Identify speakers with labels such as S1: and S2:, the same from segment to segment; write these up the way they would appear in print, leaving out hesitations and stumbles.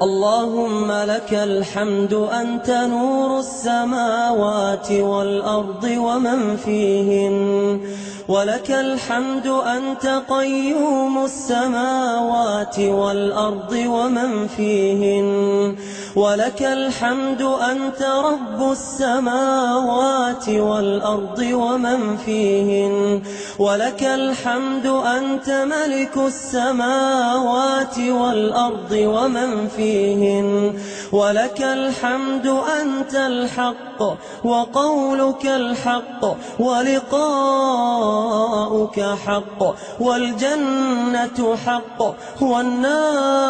S1: اللهم لك الحمد أنت نور السماوات والأرض ومن فيهن، ولك الحمد أنت قيوم السماوات والأرض ومن فيهن، ولك الحمد أنت رب السماوات والأرض ومن فيهن، ولك الحمد أنت ملك السماوات والأرض ومن فيهن، ولك الحمد أنت الحق وقولك الحق ولقاؤك حق، والجنة حق والنار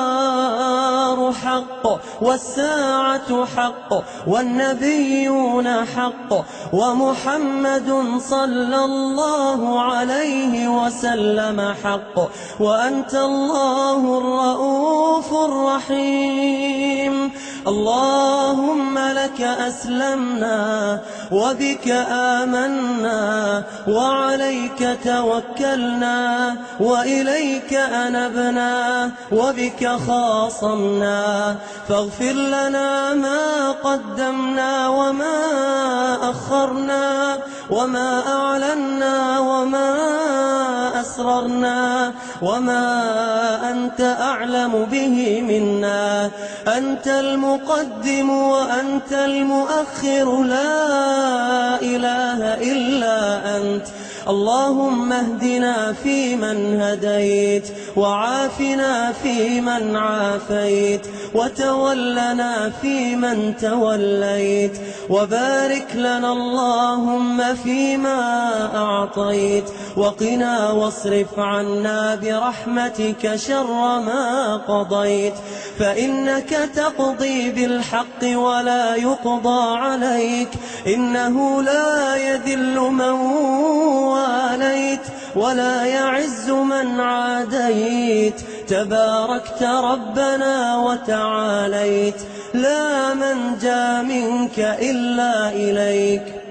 S1: حق والساعة حق والنبيون حق ومحمد صلى الله عليه وسلم حق، وأنت الله الرؤوف الرحيم. اللهم لك أسلمنا وبك آمنا وعليك توكلنا وإليك أنبنا وبك خاصمنا، فاغفر لنا ما قدمنا وما أخرنا وما أعلنا وما أسررنا وما أنت أعلم به منا. أنت المقدم وأنت المؤخر، لا إله إلا أنت. اللهم اهدنا فيمن هديت، وعافنا فيمن عافيت، وتولنا فيمن توليت، وبارك لنا اللهم فيما أعطيت، وقنا واصرف عنا برحمتك شر ما قضيت، فإنك تقضي بالحق ولا يقضى عليك، إنه لا يذل من واليت ولا يعز من عاديت، تباركت ربنا وتعاليت، لا منجى منك إلا إليك.